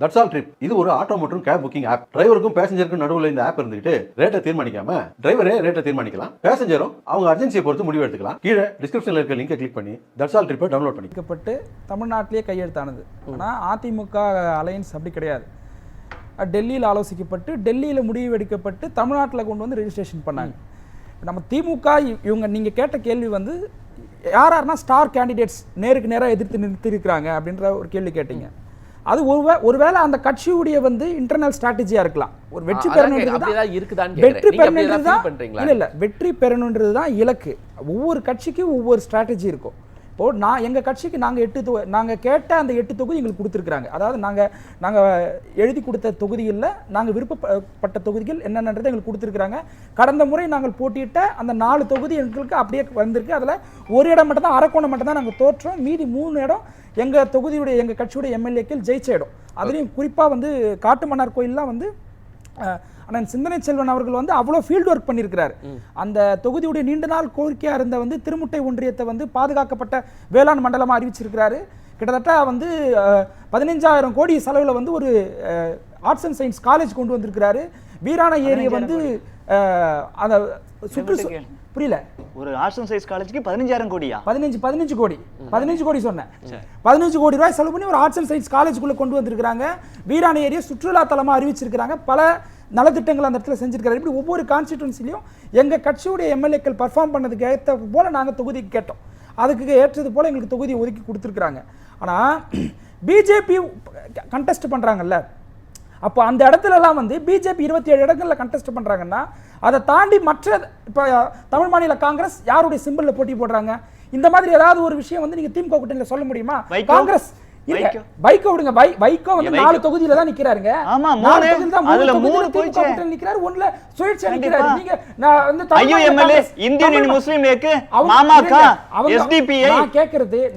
That's all trip. இது ஒரு auto மற்றும் கேப் புக்கிங் ஆப். டிரைவருக்கும் பேசஞ்சருக்கும் நடுவில் இந்த ஆப் இருந்துட்டு ரேட்டை தீர்மானிக்காம டிரைவரே ரேட்டை தீர்மானிக்கலாம். பேசஞ்சரும் அவங்க அர்ஜென்சியை பொறுத்து முடிவு எடுத்துக்கலாம். கீழே டிஸ்கிரிப்ஷன்ல இருக்க லிங்கை கிளிக் பண்ணி தட்ஸ் ஆல் ட்ரிப்பை டவுன்லோட் பண்ணிக்கப்பட்டு தமிழ்நாட்டிலேயே கையெழுத்தானது. ஆனால் அதிமுக அலையன்ஸ் அப்படி கிடையாது. டெல்லியில் ஆலோசிக்கப்பட்டு டெல்லியில் முடிவு எடுக்கப்பட்டு தமிழ்நாட்டில் கொண்டு வந்து ரெஜிஸ்ட்ரேஷன் பண்ணாங்க. நம்ம திமுக இவங்க நீங்கள் கேட்ட கேள்வி வந்து யாருன்னா ஸ்டார் கேண்டிடேட்ஸ் நேருக்கு நேராக எதிர்த்து நிறுத்திருக்கிறாங்க அப்படின்ற ஒரு கேள்வி கேட்டீங்க. அது ஒருவேளை அந்த கட்சியுடைய வந்து இன்டர்னல் ஸ்ட்ராட்டஜியா இருக்கலாம். ஒரு வெற்றி பெறணுன்றது தான் இலக்கு. ஒவ்வொரு கட்சிக்கும் ஒவ்வொரு ஸ்ட்ராட்டஜி இருக்கும். இப்போ எங்க கட்சிக்கு நாங்க கேட்ட அந்த 8 தொகுதி எங்களுக்கு கொடுத்துருக்காங்க. அதாவது நாங்க எழுதி கொடுத்த தொகுதிகளில் நாங்க விருப்பப்பட்ட தொகுதிகள் என்னென்னதை எங்களுக்கு கொடுத்துருக்காங்க. கடந்த முறை நாங்கள் போட்டியிட்ட அந்த 4 தொகுதி எங்களுக்கு அப்படியே வந்திருக்கு. அதில் ஒரு இடம் மட்டும் தான், அரக்கோணம் மட்டும் தான் நாங்கள் தோற்றோம். மீதி 3 இடம் எங்க கட்சியுடைய எம்எல்ஏக்கள் ஜெயிச்ச இடம். அதுலேயும் குறிப்பாக வந்து காட்டுமன்னார் கோயிலெலாம் வந்து அண்ணன் சிந்தனை செல்வன் அவர்கள் வந்து அவ்வளோ ஃபீல்டு ஒர்க் பண்ணியிருக்கிறார். அந்த தொகுதியுடைய நீண்ட நாள் கோரிக்கையாக இருந்த வந்து திருமுட்டை ஒன்றியத்தை வந்து பாதுகாக்கப்பட்ட வேளாண் மண்டலமாக அறிவிச்சிருக்கிறாரு. கிட்டத்தட்ட வந்து 15,000 கோடி செலவில் வந்து ஒரு ஆர்ட்ஸ் அண்ட் சயின்ஸ் காலேஜ் கொண்டு வந்திருக்கிறாரு. வீராண ஏரியை வந்து அந்த புரியல, ஒரு ஆர்ட்ஸ் அண்ட் சயின்ஸ் காலேஜுக்கு 15,000 கோடியா? 15 கோடி சொன்னேன். 15 கோடி ரூபாய் செலவு பண்ணி ஒரு ஆர்ட்ஸ் அண்ட் சயின்ஸ் காலேஜுக்குள்ள கொண்டு வந்திருக்கிறாங்க. வீராண ஏரியை சுற்றுலா தலமாக அறிவிச்சிருக்கிறாங்க. பல நலத்திட்டங்கள் அந்த இடத்துல செஞ்சிருக்காரு. இப்படி ஒவ்வொரு கான்ஸ்டிடியூன்சிலையும் எங்கள் கட்சியுடைய எம்எல்ஏக்கள் பர்ஃபார்ம் பண்ணதுக்கு ஏற்ற போல நாங்கள் தொகுதிக்கு கேட்டோம். அதுக்கு ஏற்றது போல எங்களுக்கு தொகுதியை ஒதுக்கி கொடுத்துருக்குறாங்க. ஆனால் பிஜேபி கண்டெஸ்ட் பண்ணுறாங்கல்ல, அப்போ அந்த இடத்துலலாம் வந்து பிஜேபி 27 இடங்களில் கண்டெஸ்ட் பண்ணுறாங்கன்னா அதை தாண்டி மற்ற இப்போ தமிழ் மாநில காங்கிரஸ் யாருடைய சிம்பிளில் போட்டி போடுறாங்க? இந்த மாதிரி ஏதாவது ஒரு விஷயம் வந்து நீங்கள் திமுக கூட்டணியில் சொல்ல முடியுமா? காங்கிரஸ் வைகோ விடுங்க, வைகோ வந்து 4 தொகுதியில தான் நிக்கிறாருங்க. ஆமா, 4 தொகுதியில தான் 3 போயிச்சு நிக்கிறாரு. ஒண்ணுல சுயேட்சை நிக்கிறாரு. நீங்க நான் வந்து ஐயோ எம்எல்ஏ இந்தியன் முஸ்லிம் லீக் மாமாக எஸ்டிபிஐ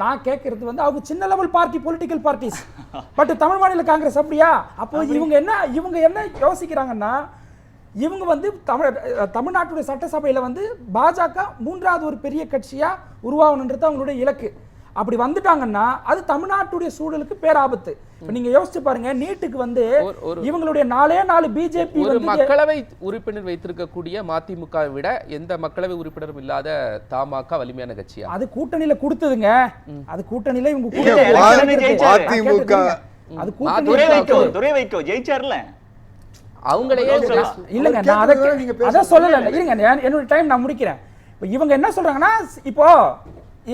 நான் கேக்குறது வந்து அவங்க சின்ன level party political parties. But Tamil மாநில காங்கிரஸ் அப்படியா? அப்போ இவங்க என்ன யோசிக்கிறாங்கன்னா, இவங்க வந்து தமிழ்நாட்டுடைய சட்டசபையில வந்து பாஜக 3வது ஒரு பெரிய கட்சியா உருவாகணுன்றது அவங்களுடைய இலக்கு. அப்படி வந்துட்டாங்கன்னா அது தமிழ்நாட்டுடைய சூழலுக்கு பேராபத்து. நீங்க யோசிச்சு பாருங்க, நீட்டுக்கு வந்து இவங்களுடைய 4 பிஜேபி ஒரு மக்களவை உறுப்பினர் வைத்திருக்கக்கூடிய மதிமுக விட எந்த மக்களவை உறுப்பினரும் இல்லாத தமாக வலிமையான கட்சியா? அது கூட்டணியில கொடுத்ததுங்க. அது கூட்டணியில இவங்க அது துரை வைக்கோ ஜெயிச்சார்ல அவங்களையே இல்லங்க. நான் அத சொல்லல. இருங்க, என்னோட டைம் நான் முடிக்கிறேன். இவங்க என்ன சொல்றாங்கன்னா, இப்போ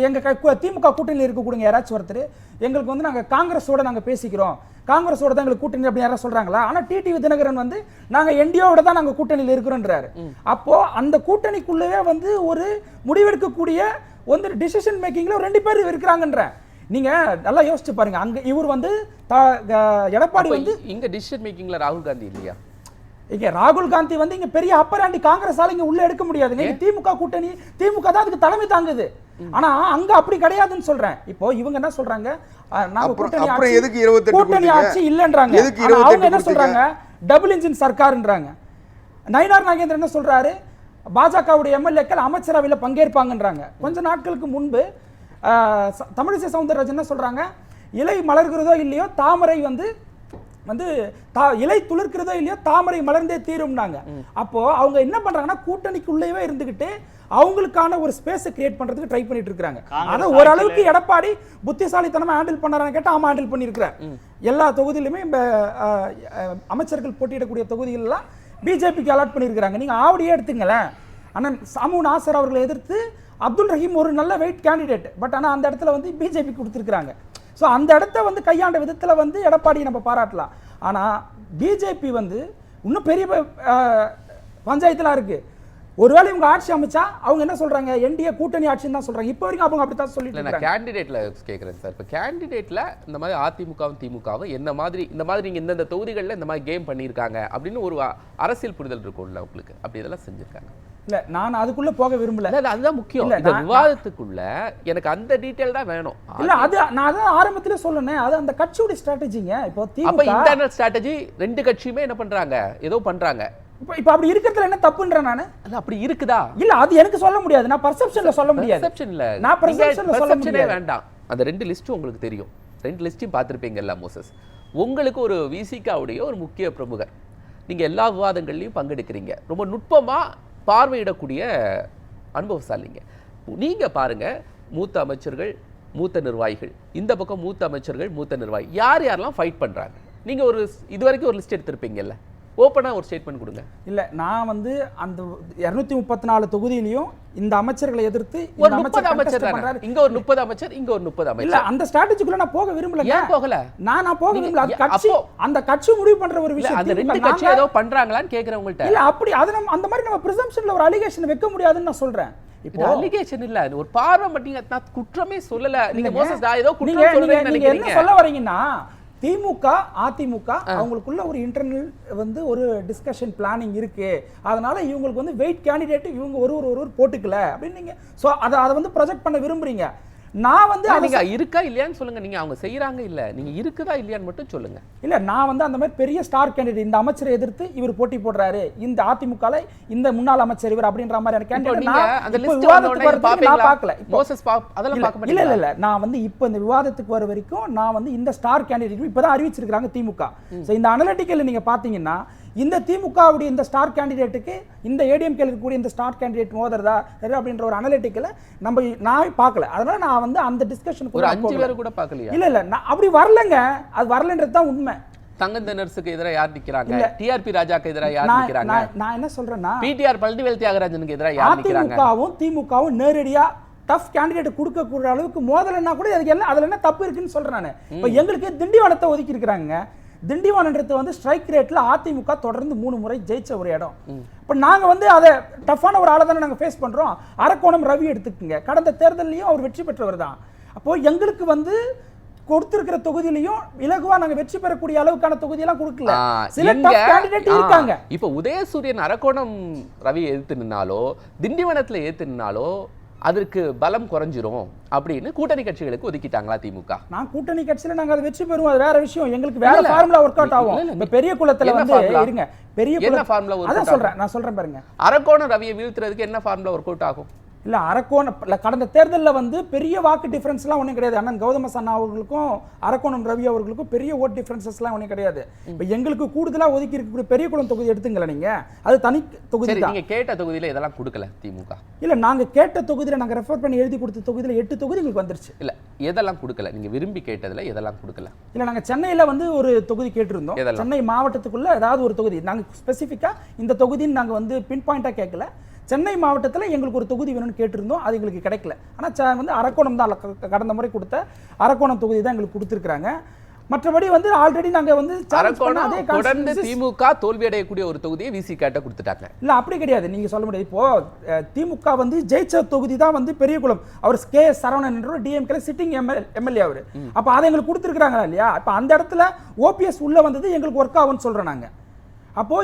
எங்க திமுக கூட்டணியில் இருக்க கூடுங்க யாராச்சும் ஒருத்தர் எங்களுக்கு வந்து நாங்கள் காங்கிரஸோட நாங்கள் பேசிக்கிறோம், காங்கிரஸோட தான் எங்களுக்கு கூட்டணி அப்படி யாராவது சொல்றாங்களா? ஆனால் டிடிவி தினகரன் வந்து நாங்கள் என்டிஓட தான் நாங்கள் கூட்டணியில் இருக்கிறோன்றாரு. அப்போ அந்த கூட்டணிக்குள்ளவே வந்து ஒரு முடிவெடுக்கக்கூடிய ஒரு டிசிஷன் மேக்கிங்ல 2 பேர் இருக்கிறாங்கன்ற நீங்க நல்லா யோசிச்சு பாருங்க. அங்க இவர் வந்து எடப்பாடி வந்து இங்க டிசிஷன் மேக்கிங்ல ராகுல் காந்தி இல்லையா? இங்க ராகுல் காந்தி வந்து இங்க பெரிய அப்பராண்டி காங்கிரஸால இங்க உள்ள எடுக்க முடியாது. திமுக கூட்டணி, திமுக தான் அதுக்கு தலைமை தாங்குது. ஆனா அங்க அப்படி கிடையாதுன்னு சொல்றேன். இப்போ இவங்க என்ன சொல்றாங்க, நாங்க கூட்டணி ஆட்சி இல்லன்றாங்க. அவங்க என்ன சொல்றாங்க, டபுள் இன்ஜின் சர்க்கார்ன்றாங்க. நயினார் நாகேந்திரன் என்ன சொல்றாரு, பாஜகவுடைய எம்எல்ஏக்கள் அமைச்சரவையில் பங்கேற்பாங்கன்றாங்க. கொஞ்ச நாட்களுக்கு முன்பு தமிழிசை சவுந்தரராஜன் என்ன சொல்றாங்க, இலை மலர்கிறதோ இல்லையோ தாமரை வந்து இலை துளிர்க்கிறதோ இல்லையோ தாமரை மலர்ந்தே தீரும்னாங்க. அப்போ அவங்க என்ன பண்றாங்கன்னா, கூட்டணிக்குள்ளேயே இருந்துகிட்டு அவங்களுக்கான ஒரு ஸ்பேஸை கிரியேட் பண்றதுக்கு ட்ரை பண்ணிட்டு இருக்காங்க. அதை ஓரளவுக்கு எடப்பாடி புத்திசாலித்தனமா ஹேண்டில் பண்ணறான்னு கேட்டா ஆமா ஹேண்டில் பண்ணியிருக்கிறார். எல்லா தொகுதியிலுமே அமைச்சர்கள் போட்டியிடக்கூடிய தொகுதிகள் எல்லாம் பிஜேபிக்கு அலாட் பண்ணியிருக்கிறாங்க. நீங்க ஆவடியே எடுத்துங்களேன், அண்ணன் சாமு நாசர் அவர்களை எதிர்த்து அப்துல் ரஹீம் ஒரு நல்ல வெயிட் கேண்டிடேட். பட் ஆனால் அந்த இடத்துல வந்து பிஜேபி கொடுத்துருக்காங்க. ஸோ அந்த இடத்த வந்து கையாண்ட விதத்தில் வந்து எடப்பாடியை நம்ம பாராட்டலாம். ஆனால் பிஜேபி வந்து இன்னும் பெரிய பஞ்சாயத்துலாம் இருக்கு. ஒருவேளை இவங்க ஆட்சி அமைச்சா அவங்க என்ன சொல்றாங்க, என்டிஏ கூட்டணி ஆட்சின்னு தான் சொல்றாங்க. இப்போ வரைக்கும் அவங்க அப்படித்தான் சொல்லிட்டு இருக்காங்க. கேண்டிடேட்ல கேட்குறேன் சார். இப்போ கேண்டிடேட்ல இந்த மாதிரி அதிமுகவும் திமுகவும் என்ன மாதிரி இந்த மாதிரி நீங்க இந்த தொகுதிகளில் இந்த மாதிரி கேம் பண்ணியிருக்காங்க அப்படின்னு ஒரு அரசியல் புரிதல் இருக்கும்ல உங்களுக்கு? அப்படி இதெல்லாம் செஞ்சிருக்காங்க? இல்ல, நான் அதுக்குள்ள போக விரும்பல. அதுதான் முக்கியம். இந்த விவாதத்துக்குள்ள எனக்கு அந்த டீடைல் தான் வேணும். இல்ல, அது நான் அதான் ஆரம்பத்திலே சொல்லணும். அது அந்த கட்சியோட ஸ்ட்ராட்டஜிங்க. இப்போ திமுக இன்டர்னல் ஸ்ட்ராட்டஜி 2 கட்சியுமே என்ன பண்றாங்க, ஏதோ பண்றாங்க. இப்போ அப்படி இருக்கிறதுல என்ன தப்புன்றேன் நானு? அது அப்படி இருக்குதா? இல்ல, அது எனக்கு சொல்ல முடியாது. நான் பெர்செப்ஷன்ல சொல்ல முடியாது. பெர்செப்ஷன்ல நான் பெர்செப்ஷன்ல சொல்ல முடியாது. வேண்டாம். அந்த 2 லிஸ்ட் உங்களுக்கு தெரியும். 2 லிஸ்டையும் பார்த்திருப்பீங்கல்ல மோசஸ். உங்களுக்கு ஒரு விசிகாவுடைய ஒரு முக்கிய பிரமுகர், நீங்க எல்லா விவாதங்கள்லையும் பங்கெடுக்கிறீங்க, ரொம்ப நுட்பமா பார்வையிடக்கூடிய அனுபவசாலிங்க. நீங்க பாருங்க, மூத்த அமைச்சர்கள், மூத்த நிர்வாகிகள், இந்த பக்கம் மூத்த அமைச்சர்கள், மூத்த நிர்வாகி, யாரெல்லாம் ஃபைட் பண்றாங்க, நீங்க ஒரு இதுவரைக்கும் ஒரு லிஸ்ட் எடுத்திருப்பீங்கல்ல, ஓப்பனா ஒரு ஸ்டேட்மெண்ட் கொடுங்க. இல்ல நான் வந்து அந்த 234 தொகுதியிலையும் இந்த அமைச்சர்களை எதிர்த்து ஒரு 30 அமைச்சர் தானே, இங்க ஒரு 30 அமைச்சர், இங்க ஒரு 30 அமைச்சர். இல்ல அந்த ஸ்ட்ராட்டஜிக்குள்ள நான் போக விரும்பல. ஏன் போகல? நான் போக விரும்பல. அது கட்சி, அந்த கட்சி முடிவு பண்ற ஒரு விஷயம். அந்த ரெண்டு கட்சி ஏதோ பண்றாங்களான்னு கேக்குறேன் உங்கள்ட்ட. இல்ல அப்படி அது நம்ம அந்த மாதிரி நம்ம பிரிசம்ப்ஷன்ல ஒரு அலிகேஷன் வைக்க முடியாதுன்னு நான் சொல்றேன். இப்போ அலிகேஷன் இல்ல, ஒரு பார்வை மட்டும், நான் குற்றமே சொல்லல. நீங்க மோசஸ் ஏதோ குற்றம் சொல்றீங்கன்னு நினைக்கிறீங்க. என்ன சொல்ல வரீங்கன்னா, திமுக அதிமுக அவங்களுக்குள்ள ஒரு இன்டர்னல் வந்து ஒரு டிஸ்கஷன் பிளானிங் இருக்கு, அதனால இவங்களுக்கு வந்து வெயிட் கேண்டிடேட் இவங்க ஒருவர் போட்டுக்கல அப்படின்னு நீங்க அதை வந்து ப்ரொஜெக்ட் பண்ண விரும்புறீங்க. நான் வந்து நீங்க இருக்கா இல்லையான்னு சொல்லுங்க. நீங்க அவங்க செய்யறாங்க இல்ல, நீங்க இருக்குதா இல்லையான்னு மட்டும் சொல்லுங்க. இல்ல நான் வந்து அந்த மாதிரி பெரிய ஸ்டார் கேண்டிடேட், இந்த அமைச்சரை எதிர்த்து இவர் போட்டி போடுறாரு, இந்த அதிமுகல இந்த முன்னாள் அமைச்சர் இவர் அப்படின்ற மாதிரியான கேண்டிடேட் அந்த லிஸ்ட் வரதுக்கு நான் பார்க்கல. மோசஸ் அதெல்லாம் பார்க்க மாட்டீங்க. இல்ல நான் வந்து இப்போ இந்த விவாதத்துக்கு வர வரைக்கும் நான் வந்து இந்த ஸ்டார் கேண்டிடேட் இப்பதான் அறிவிச்சிருக்காங்க திமுக. சோ இந்த அனலிட்டிக்கல் நீங்க பாத்தீங்கன்னா, இந்த திமுகவுடைய இந்த ஸ்டார் கேண்டிடேட்டுக்கு இந்த ஏடிஎம்கே இருக்கக்கூடிய இந்த ஸ்டார் கேண்டிடேட் மோதறதா அப்படின்ற ஒரு அனலிட்டிக்கல நான் பார்க்கல. அதனால நான் வந்து அந்த டிஸ்கஷனுக்கு ஒரு 5 பேர் கூட பார்க்கலையா? இல்ல நான் அப்படி வரலங்க, அது வரலன்றது தான் உண்மை. தங்கந்தனர்ஸுக்கு எதிராக யார் நிக்கிறாங்க? டிஆர்பி ராஜாக்கு எதிராக யார் நிக்கிறாங்க? நான் என்ன சொல்றேன்னா, பிடிஆர் பழனிவேல் தியாகராஜனுக்கு எதிராக யார் நிக்கிறாங்க? அதிமுகவும் திமுகவும் நேரடியா டஃப் கேண்டிடேட் கொடுக்க கூடிய அளவுக்கு மோதலன்னா கூட அதுக்கு என்ன, அதுல என்ன தப்பு இருக்குன்னு சொல்றேன் நான். இப்போ எங்களுக்கு திண்டிவனத்தை ஒதுக்கி இருக்காங்க. திண்டிவனன்றது வந்து ஸ்ட்ரைக் ரேட்ல அதிமுக தொடர்ந்து 3 முறை ஜெயிச்ச ஒரு இடம். இப்போ நாங்க வந்து அதை டஃப்பான ஒரு ஆளை தானே நாங்க ஃபேஸ் பண்றோம். அரக்கோணம் ரவி எடுத்துக்கங்க, கடந்த தேர்தலையும் அவர் வெற்றி பெற்றவர் தான். அப்போ எங்களுக்கு வந்து கொடுத்திருக்கிற தொகுதியிலையும் இலகுவா நாங்க வெற்றி பெறக்கூடிய அளவுக்கான தொகுதியெல்லாம் கொடுக்கல. சில டஃப் கேண்டிடேட் இருக்காங்க. இப்போ உதயசூரியன் அரக்கோணம் ரவி எதிர்த்து நின்னாலோ திண்டிவனத்துல எதிர்த்து நின்னாலோ அதற்கு பலம் குறைஞ்சிரும் அப்படின்னு கூட்டணி கட்சிகளுக்கு ஒதுக்கிட்டாங்களா திமுக? நான் கூட்டணி கட்சியில நாங்க அதை வெற்றி பெறுவோம், அது வேற விஷயம். எங்களுக்கு வேற ஃபார்முலா ஒர்க் அவுட் ஆகும். இந்த பெரிய குளத்துல வந்து இருங்க, பெரிய என்ன ஃபார்முலா ஒர்க் அதான் சொல்றேன், நான் சொல்றேன் பாருங்க. அரக்கோணம் ரவியை வீழ்த்துறதுக்கு என்ன ஃபார்முலா ஒர்க் அவுட் ஆகும்? இல்ல அரக்கோணம் கடந்த தேர்தலில் வந்து பெரிய வாக்கு டிஃபரன்ஸ்லாம் ஒன்றும் கிடையாது. அண்ணன் கௌதம சன்னா அவர்களுக்கும் அரக்கோணம் ரவி அவர்களுக்கும் பெரிய ஓட் டிஃபரன்சஸ்லாம் ஒன்றும் கிடையாது. இப்போ எங்களுக்கு கூடுதலாக ஒதுக்கி இருக்கக்கூடிய பெரிய குளம் தொகுதி எடுத்துங்களேன் நீங்க, அது தனி தொகுதி. நீங்க கேட்ட தொகுதியில இதெல்லாம் கொடுக்கல திமுக? இல்ல நாங்க கேட்ட தொகுதியில நாங்க ரெஃபர் பண்ணி எழுதி கொடுத்த தொகுதியில 8 தொகுதிகளுக்கு வந்துருச்சு. இல்ல எதெல்லாம் கொடுக்கல? நீங்க விரும்பி கேட்டதுல எதெல்லாம் கொடுக்கல? இல்ல நாங்க சென்னையில வந்து ஒரு தொகுதி கேட்டிருந்தோம். சென்னை மாவட்டத்துக்குள்ள ஏதாவது ஒரு தொகுதி நாங்க ஸ்பெசிஃபிக்கா இந்த தொகுதின்னு நாங்க வந்து பின் பாயிண்டா கேட்கல. சென்னை மாவட்டத்தில் எங்களுக்கு ஒரு தொகுதி வேணும்னு கேட்டிருந்தோம், அது எங்களுக்கு கிடைக்கல. ஆனால் வந்து அரக்கோணம் தான் கடந்த முறை கொடுத்த அரக்கோணம் தொகுதி தான் எங்களுக்கு கொடுத்துருக்காங்க. மற்றபடி வந்து ஆல்ரெடி நாங்க வந்து தொடர்ந்து திமுக தோல்வி அடையக்கூடிய ஒரு தொகுதியை விசிகாட்ட கொடுத்துட்டாங்க. இல்ல அப்படி கிடையாது, நீங்க சொல்ல முடியாது. இப்போ திமுக வந்து ஜெயிச்ச தொகுதி தான் வந்து பெரியகுளம். அவர் கே சரவணன் என்ற டிஎம்கே சிட்டிங் எம்எல்ஏ அவரு. அப்ப அதை எங்களுக்கு கொடுத்துருக்காங்களா இல்லையா? இப்ப அந்த இடத்துல ஓபிஎஸ் உள்ள வந்தது எங்களுக்கு ஒர்க் ஆகும்னு சொல்றோம் நாங்க. அப்போ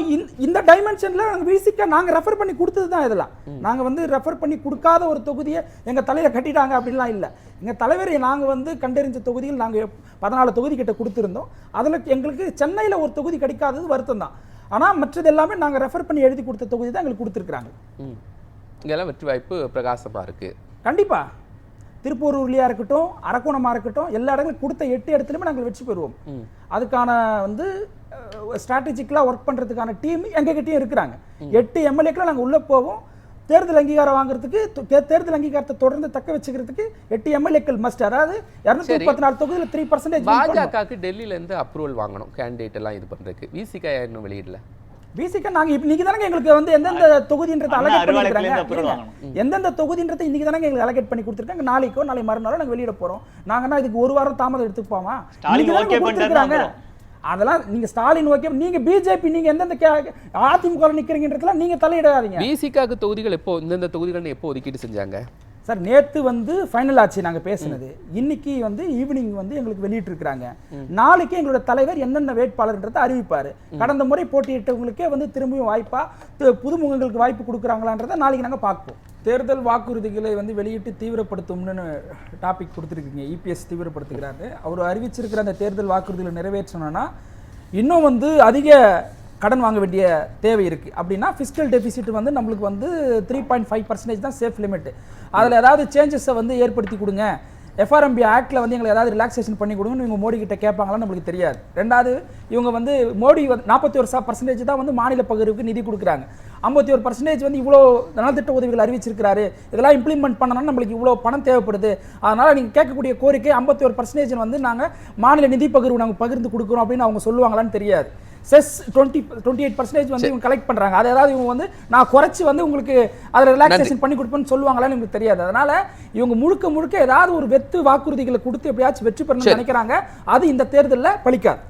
இந்த டைமென்ஷன்ல நாங்க விசிக்க நாங்க ரெஃபர் பண்ணி கொடுத்தது தான் இதெல்லாம். நாங்க வந்து ரெஃபர் பண்ணி கொடுக்காத ஒரு தொகுதியை எங்க தலையில கட்டிட்டாங்க அப்படிலாம் இல்ல. எங்க தலைவரை நாங்க வந்து கண்டறிஞ்ச தொகுதியில் நாங்க 14 தொகுதி கிட்ட கொடுத்திருந்தோம். அதுல எங்களுக்கு சென்னையில ஒரு தொகுதி கிடைக்காதது வருத்தம் தான். ஆனா மற்றது எல்லாமே நாங்க ரெஃபர் பண்ணி எழுதி கொடுத்த தொகுதி தான் எங்களுக்கு கொடுத்துருக்காங்க. இங்கெல்லாம் வெற்றி வாய்ப்பு பிரகாசமா இருக்கு. கண்டிப்பா திருப்பூர்லியா இருக்கட்டும், அரக்கோணமா இருக்கட்டும், எல்லா இடங்களும் கொடுத்த 8 இடத்துலயுமே நாங்கள் வெற்றி பெறுவோம். அதுக்கான வந்து ஸ்ட்ராட்டஜிக்கலா ஒர்க் பண்றதுக்கான டீம் எங்ககிட்டயும் இருக்கிறாங்க. 8 எம்எல்ஏக்களை நாங்க உள்ள போவோம். தேர்தல் அங்கீகாரம் வாங்குறதுக்கு, தேர்தல் அங்கீகாரத்தை தொடர்ந்து தக்க வச்சுக்கிறதுக்கு 8 எம்எல்ஏக்கள் மஸ்ட். அதாவது 234 தொகுதியில 3% பாஜகவுக்கு டெல்லியில இருந்து அப்ரூவல் வாங்கணும் கேண்டிடேட் எல்லாம் இது பண்றதுக்கு. விசிக இன்னும் வெளியிடல. விசிக நாங்க இன்னைக்கு தானே எங்களுக்கு வந்து எந்தெந்த தொகுதின்றதை அலகேட் பண்ணிருக்காங்க. எந்தெந்த தொகுதின்றதை இன்னைக்கு தானே எங்களுக்கு அலகேட் பண்ணி கொடுத்துருக்காங்க. நாளைக்கோ நாளை மறுநாளோ நாங்க வெளியிட போறோம். நாங்கன்னா இதுக்கு ஒரு வாரம் தாமதம் எடுத்துப்போமா? அதெல்லாம் நீங்க ஸ்டாலின் ஓகே, நீங்க பிஜேபி நீங்க எந்தெந்த அதிமுக நிக்கிறீங்கன்றதுல நீங்க தலையிடாதீங்க. விசிகாக்கு தொகுதிகள் எப்போ இந்த தொகுதிகள் எப்போ ஒதுக்கீடு செஞ்சாங்க சார்? நேத்து வந்து ஃபைனல் ஆச்சு நாங்க பேசினது. இன்னைக்கு வந்து ஈவினிங் வந்து எங்களுக்கு வெளியிட்டு இருக்காங்க. நாளைக்கு எங்களோட தலைவர் என்னென்ன வேட்பாளர்ன்றதை அறிவிப்பாரு. கடந்த முறை போட்டியிட்டவங்களுக்கே வந்து திரும்பியும் வாய்ப்பா புதுமுகங்களுக்கு வாய்ப்பு கொடுக்குறாங்களான்றதை நாளைக்கு நாங்க பார்ப்போம். தேர்தல் வாக்குறுதிகளை வந்து வெளியிட்டு தீவிரப்படுத்தும்னு டாபிக் கொடுத்துருக்கீங்க. இபிஎஸ் தீவிரப்படுத்துகிறாரு. அவர் அறிவிச்சிருக்கிற அந்த தேர்தல் வாக்குறுதிகளை நிறைவேற்றணும்னா இன்னும் வந்து அதிக கடன் வாங்க வேண்டிய தேவை இருக்குது. அப்படின்னா ஃபிஸ்கல் டெபிசிட் வந்து நம்மளுக்கு வந்து 3.5% தான் சேஃப் லிமிட். அதில் ஏதாவது சேஞ்சஸை வந்து ஏற்படுத்தி கொடுங்க, எஃப்ஆர்எம்பி ஆக்ட்ல வந்து எங்களுக்கு ஏதாவது ரிலாக்ஸேஷன் பண்ணி கொடுங்கன்னு இவங்க மோடி கிட்ட கேட்பாங்களான்னு நம்மளுக்கு தெரியாது. ரெண்டாவது இவங்க வந்து மோடி 41% தான் வந்து மாநில பகிர்வுக்கு நிதி கொடுக்குறாங்க. 51% வந்து இவ்வளோ நலத்திட்ட உதவிகள் அறிவிச்சிருக்கிறாரு, இதெல்லாம் இம்ப்ளிமெண்ட் பண்ணணும்னா நம்மளுக்கு இவ்வளோ பணம் தேவைப்படுது. அதனால நீங்க கேட்கக்கூடிய கோரிக்கை 51% வந்து நாங்க மாநில நிதி பகிர்வு நாங்க பகிர்ந்து கொடுக்குறோம் அப்படின்னு அவங்க சொல்லுவாங்களான்னு தெரியாது. செஸ் 28% வந்து இவங்க கலெக்ட் பண்றாங்க. அது ஏதாவது இவங்க வந்து நான் குறைச்சி வந்து உங்களுக்கு அதில் ரிலாக்ஸேஷன் பண்ணி கொடுப்பேன்னு சொல்லுவாங்களான்னு எனக்கு தெரியாது. அதனால இவங்க முழுக்க முழுக்க ஏதாவது ஒரு வெத்து வாக்குறுதிகளை கொடுத்து எப்படியாச்சும் வெற்றி பெறணும்னு நினைக்கிறாங்க. அது இந்த தேர்தலில் பலிக்காது.